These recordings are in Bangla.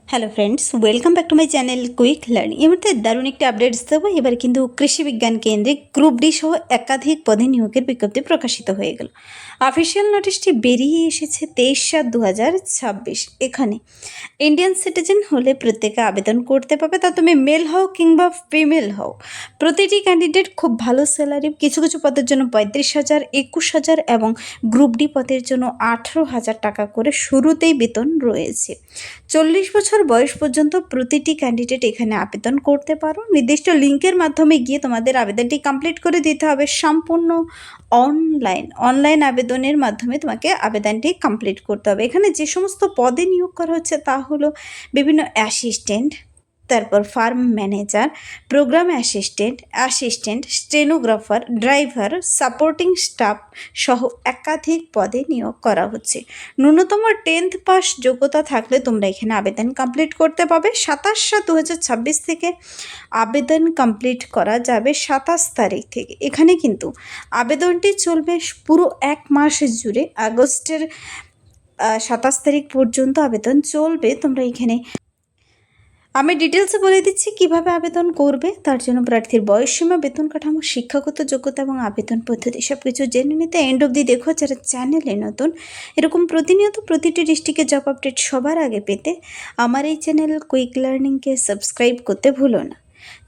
Hello friends, welcome back to my channel quick learning. এর মধ্যে দারুণ একটি আপডেটস দেবো। এবার কিন্তু কৃষি বিজ্ঞান কেন্দ্রে গ্রুপ ডি সহ একাধিক পদে নিয়োগের বিজ্ঞপ্তি প্রকাশিত হয়ে গেল। অফিসিয়াল নোটিশটি বেরিয়ে এসেছে 23/7/2026। এখানে ইন্ডিয়ান সিটিজেন হলে প্রত্যেকে আবেদন করতে পারবে, তা তুমি মেল হও কিংবা ফিমেল হও। প্রতিটি ক্যান্ডিডেট খুব ভালো স্যালারি, কিছু কিছু পদের জন্য 35,000, 21,000 এবং গ্রুপ ডি পদের জন্য 18,000 টাকা করে শুরুতেই বেতন রয়েছে। 40 বছর বয়স পর্যন্ত প্রতিটি ক্যান্ডিডেট এখানে আবেদন করতে পারো। নির্দিষ্ট লিঙ্কের মাধ্যমে গিয়ে তোমাদের আবেদনটি কমপ্লিট করে দিতে হবে। সম্পূর্ণ অনলাইন আবেদনের মাধ্যমে তোমাকে আবেদনটি কমপ্লিট করতে হবে। এখানে যে সমস্ত পদে নিয়োগ করা হচ্ছে তা হলো বিভিন্ন অ্যাসিস্ট্যান্ট, তারপর farm manager, program assistant, stenographer, driver, supporting staff সহ একাধিক পদে নিয়োগ করা হচ্ছে। ন্যূনতম 10th পাস যোগ্যতা থাকলে তোমরা এখানে আবেদন কমপ্লিট করতে পারবে। 27/7/2026 থেকে আবেদন কমপ্লিট করা যাবে 27 তারিখ থেকে। এখানে কিন্তু আবেদনটি চলবে পুরো 1 মাস জুড়ে। আগস্টের 27 তারিখ পর্যন্ত আবেদন চলবে। তোমরা এখানে আমি ডিটেলসে বলে দিচ্ছি কিভাবে আবেদন করবে। তার জন্য প্রার্থীর বয়সসীমা, বেতন কাঠামো, শিক্ষাগত যোগ্যতা এবং আবেদন পদ্ধতি সব কিছু জেনে নিতে এন্ড অবধি দেখো। যারা চ্যানেলে নতুন, এরকম প্রতিনিয়ত প্রতিটি ডিস্ট্রিক্টের জব আপডেট সবার আগে পেতে আমার এই চ্যানেল কুইক লার্নিংকে সাবস্ক্রাইব করতে ভুলো না।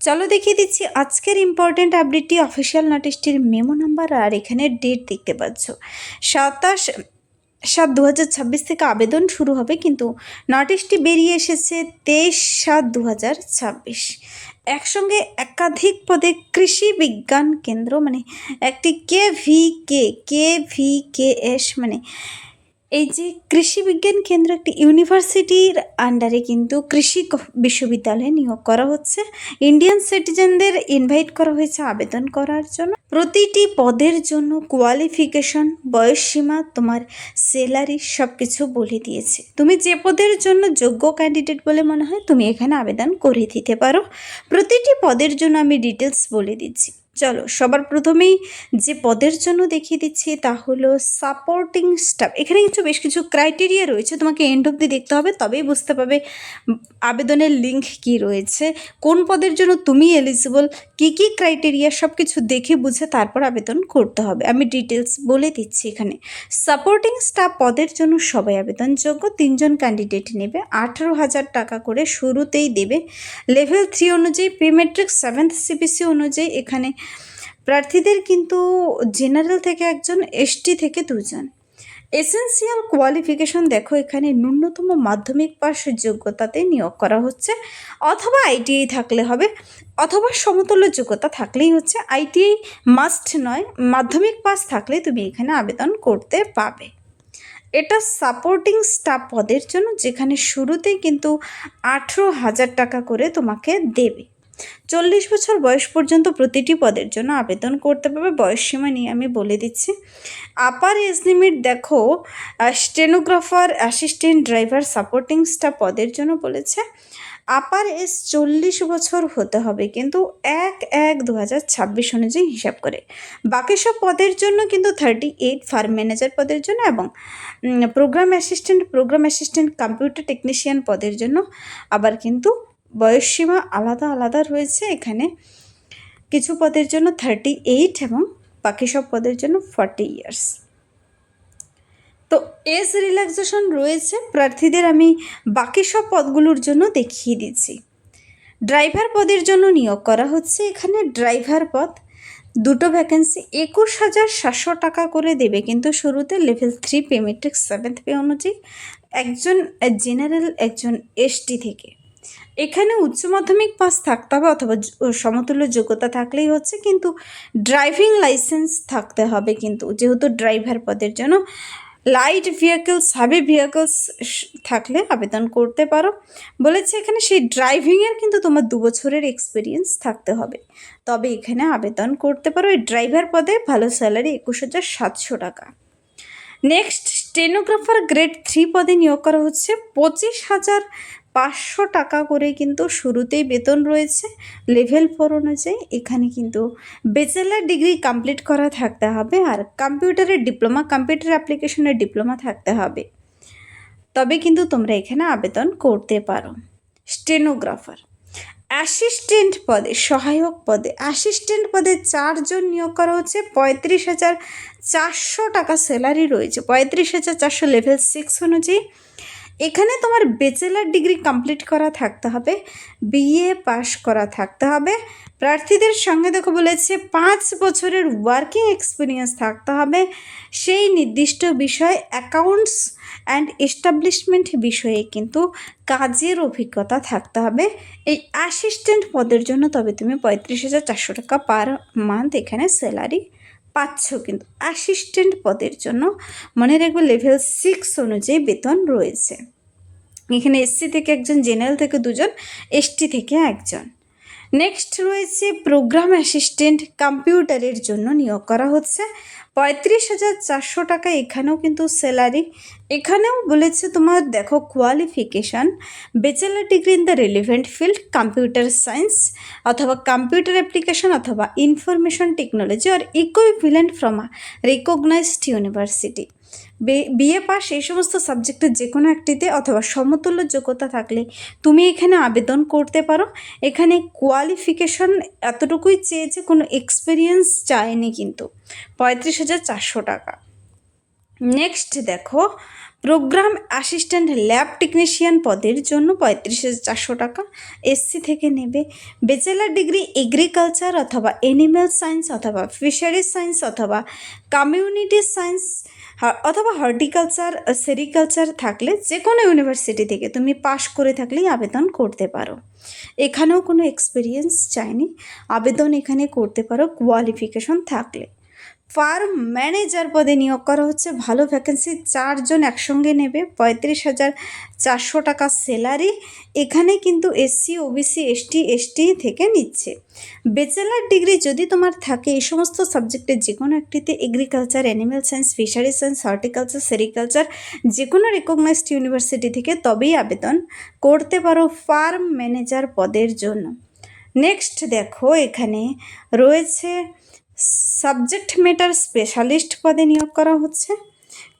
চলো দেখিয়ে দিচ্ছি আজকের ইম্পর্টেন্ট আপডেটটি। অফিসিয়াল নোটিশটির মেমো নাম্বার আর এখানে ডেট দেখতে পাচ্ছ। 27/7/2026 থেকে আবেদন শুরু হবে, কিন্তু নোটিশটি বেরিয়ে এসেছে 23/7/2026। একসঙ্গে একাধিক পদে কৃষি বিজ্ঞান কেন্দ্র, মানে একটি KVKS, মানে এই যে কৃষি বিজ্ঞান কেন্দ্র একটি ইউনিভার্সিটির আন্ডারে কিন্তু কৃষি বিশ্ববিদ্যালয়ে নিয়োগ করা হচ্ছে। ইন্ডিয়ান সিটিজেনদের ইনভাইট করা হয়েছে আবেদন করার জন্য। প্রতিটি পদের জন্য কোয়ালিফিকেশন, বয়সসীমা, তোমার স্যালারি সব কিছু বলে দিয়েছে। তুমি যে পদের জন্য যোগ্য ক্যান্ডিডেট বলে মনে হয় তুমি এখানে আবেদন করে দিতে পারো। প্রতিটি পদের জন্য আমি ডিটেলস বলে দিচ্ছি। চলো সবার প্রথমেই যে পদের জন্য দেখিয়ে দিচ্ছি তা হলো সাপোর্টিং স্টাফ। এখানে কিছু বেশ কিছু ক্রাইটেরিয়া রয়েছে, তোমাকে এন্ড অবধি দেখতে হবে, তবেই বুঝতে পারবে আবেদনের লিঙ্ক কি রয়েছে, কোন পদের জন্য তুমি এলিজিবল, কী কী ক্রাইটেরিয়া সব কিছু দেখে বুঝে তারপর আবেদন করতে হবে। আমি ডিটেলস বলে দিচ্ছি। এখানে সাপোর্টিং স্টাফ পদের জন্য সবাই আবেদনযোগ্য। 3 জন ক্যান্ডিডেট নেবে, 18,000 টাকা করে শুরুতেই দেবে। লেভেল 3 অনুযায়ী, প্রি ম্যাট্রিক 7th CPC অনুযায়ী এখানে প্রার্থীদের কিন্তু জেনারেল থেকে 1 জন, ST থেকে 2 জন। এসেন্সিয়াল কোয়ালিফিকেশন দেখো, এখানে ন্যূনতম মাধ্যমিক পাস যোগ্যতাতে নিয়োগ করা হচ্ছে, অথবা ITI থাকলে হবে, অথবা সমতুল্য যোগ্যতা থাকলেই হচ্ছে। ITI মাস্ট নয়, মাধ্যমিক পাস থাকলে তুমি এখানে আবেদন করতে পারবে। এটা সাপোর্টিং স্টাফ পদের জন্য, যেখানে শুরুতেই কিন্তু 18,000 টাকা করে তোমাকে দেবে। 40 বছর বয়স পর্যন্ত প্রতিটি পদের জন্য আবেদন করতে পারবে। বয়সসীমা নিয়ে আমি বলে দিচ্ছি। আপার এজ লিমিট দেখো, stenographer, assistant, driver, supporting staff পদের জন্য বলেছে আপার এজ 40 বছর হতে হবে, কিন্তু 1/1/2026 অনুযায়ী হিসাব করে। বাকি সব পদের জন্য কিন্তু 38, ফার্ম ম্যানেজার পদের জন্য এবং প্রোগ্রাম অ্যাসিস্ট্যান্ট, কম্পিউটার টেকনিশিয়ান পদের জন্য আবার কিন্তু বয়সসীমা আলাদা আলাদা রয়েছে। এখানে কিছু পদের জন্য 38 এবং বাকি সব পদের জন্য 40 ইয়ার্স। তো এজ রিল্যাক্সেশন রয়েছে প্রার্থীদের। আমি বাকি সব পদগুলোর জন্য দেখিয়ে দিচ্ছি। ড্রাইভার পদের জন্য নিয়োগ করা হচ্ছে। এখানে ড্রাইভার পদ 2টো ভ্যাকেন্সি, 21,700 টাকা করে দেবে কিন্তু শুরুতে। Level 3 pay matric 7th pay অনুযায়ী, 1 জন জেনারেল, 1 জন ST থেকে। এখানে উচ্চ মাধ্যমিক পাস থাকতে হবে অথবা সমতুল্য যোগ্যতা থাকলেই হচ্ছে, কিন্তু ড্রাইভিং লাইসেন্স থাকতে হবে। কিন্তু যেহেতু ড্রাইভার পদের জন্য লাইট ভেহিকলস, হেভি ভেহিকলস থাকলে আবেদন করতে পারো বলেছে। এখানে সেই ড্রাইভিংয়ের কিন্তু তোমার 2 বছরের এক্সপিরিয়েন্স থাকতে হবে, তবে এখানে আবেদন করতে পারো। এই ড্রাইভার পদে ভালো স্যালারি, 21,700 টাকা। নেক্সট, স্টেনোগ্রাফার গ্রেড 3 পদে নিয়োগ করা হচ্ছে। 25,500 টাকা করে কিন্তু শুরুতেই বেতন রয়েছে। লেভেল 4 অনুযায়ী এখানে কিন্তু ব্যাচেলার ডিগ্রি কমপ্লিট করা থাকতে হবে, আর কম্পিউটার অ্যাপ্লিকেশনের ডিপ্লোমা থাকতে হবে। তবে কিন্তু তোমরা এখানে আবেদন করতে পারো। স্টেনোগ্রাফার, অ্যাসিস্ট্যান্ট পদে, সহায়ক পদে অ্যাসিস্ট্যান্ট পদে 4 জন নিয়োগ করা হচ্ছে। 35,400 টাকা স্যালারি রয়েছে, 35,400 লেভেল 6 অনুযায়ী। এখানে তোমার ব্যাচেলার ডিগ্রি কমপ্লিট করা থাকতে হবে, বিএ পাস করা থাকতে হবে। প্রার্থীদের সঙ্গে দেখো বলেছে 5 বছরের ওয়ার্কিং এক্সপিরিয়েন্স থাকতে হবে, সেই নির্দিষ্ট বিষয় অ্যাকাউন্টস অ্যান্ড এস্টাবলিশমেন্ট বিষয়ে কিন্তু কাজের অভিজ্ঞতা থাকতে হবে এই অ্যাসিস্ট্যান্ট পদের জন্য। তবে তুমি 35,400 টাকা পার মান্থ এখানে স্যালারি পাচ্ছ কিন্তু অ্যাসিস্ট্যান্ট পদের জন্য। মনে রাখবে লেভেল 6 অনুযায়ী বেতন রয়েছে। এখানে এসসি থেকে একজন, জেনারেল থেকে 2 জন, এসটি থেকে 1 জন। নেক্সট রয়েছে প্রোগ্রাম অ্যাসিস্ট্যান্ট, কম্পিউটারের জন্য নিয়োগ করা হচ্ছে। 35,400 টাকা এখানেও কিন্তু স্যালারি। এখানেও বলেছে তোমার দেখো qualification bachelor degree in the relevant field, computer science অথবা কম্পিউটার অ্যাপ্লিকেশন অথবা ইনফরমেশন টেকনোলজি আর equivalent from a recognized university. BA pass এই সমস্ত সাবজেক্টের যে কোনো একটিতে অথবা সমতুল্য যোগ্যতা থাকলে তুমি এখানে আবেদন করতে পারো। এখানে কোয়ালিফিকেশন এতটুকুই চেয়েছে, কোনো এক্সপিরিয়েন্স চায়নি কিন্তু। 35,400 টাকা। নেক্সট দেখো প্রোগ্রাম অ্যাসিস্ট্যান্ট ল্যাব টেকনিশিয়ান পদের জন্য 35,400 টাকা, এসসি থেকে নেবে। ব্যাচেলার ডিগ্রি এগ্রিকালচার অথবা অ্যানিম্যাল সায়েন্স অথবা ফিশারিজ সায়েন্স অথবা কমিউনিটি সায়েন্স অথবা হর্টিকালচার সেরিকালচার থাকলে যে কোনো ইউনিভার্সিটি থেকে তুমি পাশ করে থাকলেই আবেদন করতে পারো। এখানেও কোনো এক্সপিরিয়েন্স চাইনি, আবেদন এখানে করতে পারো কোয়ালিফিকেশন থাকলে। ফার্ম ম্যানেজার পদে নিয়োগ করা হচ্ছে, ভালো ভ্যাকেন্সি, 4 জন একসঙ্গে নেবে। 35,400 টাকা স্যালারি। এখানে কিন্তু এসসি, ওবিসি, এসটি থেকে নিচ্ছে। ব্যাচেলার ডিগ্রি যদি তোমার থাকে এই সমস্ত সাবজেক্টের যে কোনো একটিতে, agriculture, animal science, fishery science, horticulture, sericulture, যে কোনো রিকগনাইজড ইউনিভার্সিটি থেকে, তবেই আবেদন করতে পারো ফার্ম ম্যানেজার পদের জন্য। নেক্সট দেখো এখানে রয়েছে সাবজেক্ট ম্যাটার স্পেশালিস্ট পদে নিয়োগ করা হচ্ছে।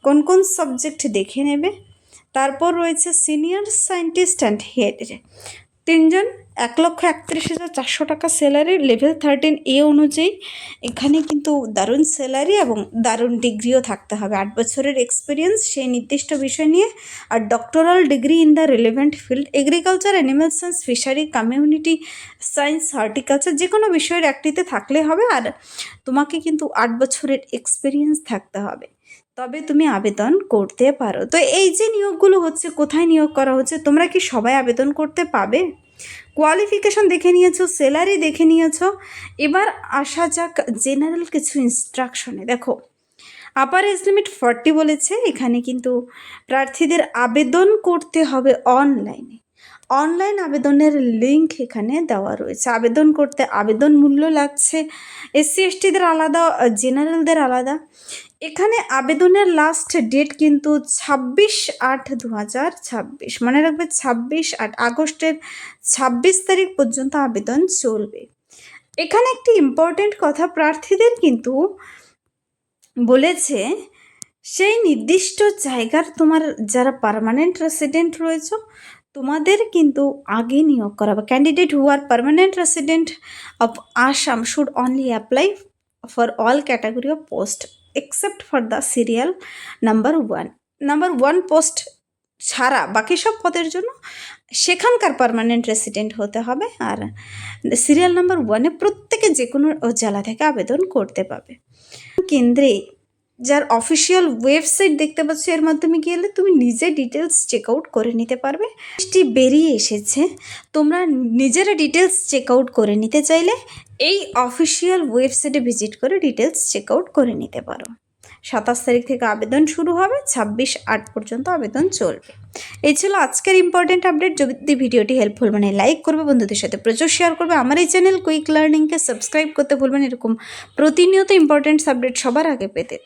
কোন কোন সাবজেক্ট দেখে নেবে। তারপর রয়েছে সিনিয়র সায়েন্টিস্ট অ্যান্ড হেড, 3 জন, 1,31,400 টাকা স্যালারি, লেভেল 13A অনুযায়ী। এখানে কিন্তু দারুণ স্যালারি এবং দারুণ ডিগ্রিও থাকতে হবে, 8 বছরের এক্সপিরিয়েন্স সেই নির্দিষ্ট বিষয় নিয়ে, আর doctoral degree in the relevant field, agriculture, animal science, fishery, community science, horticulture, যে কোনো বিষয়ের একটিতে থাকলে হবে। আর তোমাকে কিন্তু 8 বছরের এক্সপিরিয়েন্স থাকতে হবে, তবে তুমি আবেদন করতে পারো। তো এই যে নিয়োগগুলো হচ্ছে, কোথায় নিয়োগ করা হচ্ছে, তোমরা কি সবাই আবেদন করতে পাবে? কোয়ালিফিকেশন দেখে নিয়েছো, স্যালারি দেখে নিয়েছো, এবার আসা যাক জেনারেল কিছু ইনস্ট্রাকশনে। দেখো আপার এজ লিমিট 40 বলেছে। এখানে কিন্তু প্রার্থীদের আবেদন করতে হবে অনলাইনে। অনলাইন আবেদনের লিঙ্ক এখানে দেওয়া রয়েছে। আবেদন করতে আবেদন মূল্য লাগছে, এসসি এসটিদের আলাদা, জেনারেলদের আলাদা। এখানে আবেদনের লাস্ট ডেট কিন্তু 26/8/2026, মনে রাখবে 26/8, আগস্টের 26 তারিখ পর্যন্ত আবেদন চলবে। এখানে একটি ইম্পর্টেন্ট কথা, প্রার্থীদের কিন্তু বলেছে সেই নির্দিষ্ট জায়গার তোমার যারা পার্মানেন্ট রেসিডেন্ট রয়েছে তোমাদের কিন্তু আগে নিয়োগ করা হবে। Candidate who are permanent resident of Assam should only apply for all category of post except for the serial number 1 post ছাড়া বাকি সব পদের জন্য সেখানকার পার্মানেন্ট রেসিডেন্ট হতে হবে। আর সিরিয়াল নাম্বার 1-এ প্রত্যেকে যে কোনো জেলা থেকে আবেদন করতে পাবে। কেন্দ্রে যার অফিসিয়াল ওয়েবসাইট দেখতে পাচ্ছ, এর মাধ্যমে গেলে তুমি নিজে ডিটেলস চেক আউট করে নিতে পারবে। এটি বেরিয়ে এসেছে, তোমরা নিজেরা ডিটেলস চেক আউট করে নিতে চাইলে এই অফিসিয়াল ওয়েবসাইটে ভিজিট করে ডিটেলস চেক আউট করে নিতে পারো। 27 তারিখ থেকে আবেদন শুরু হবে, 26/8 পর্যন্ত আবেদন চলবে। এই ছিল আজকের ইম্পর্টেন্ট আপডেট। যদি ভিডিওটি হেল্পফুল মানে লাইক করবে, বন্ধুদের সাথে প্রচুর শেয়ার করবে। আমার এই চ্যানেল কুইক লার্নিংকে সাবস্ক্রাইব করতে ভুলবেন এরকম প্রতিনিয়ত ইম্পর্টেন্ট আপডেট সবার আগে পেতে।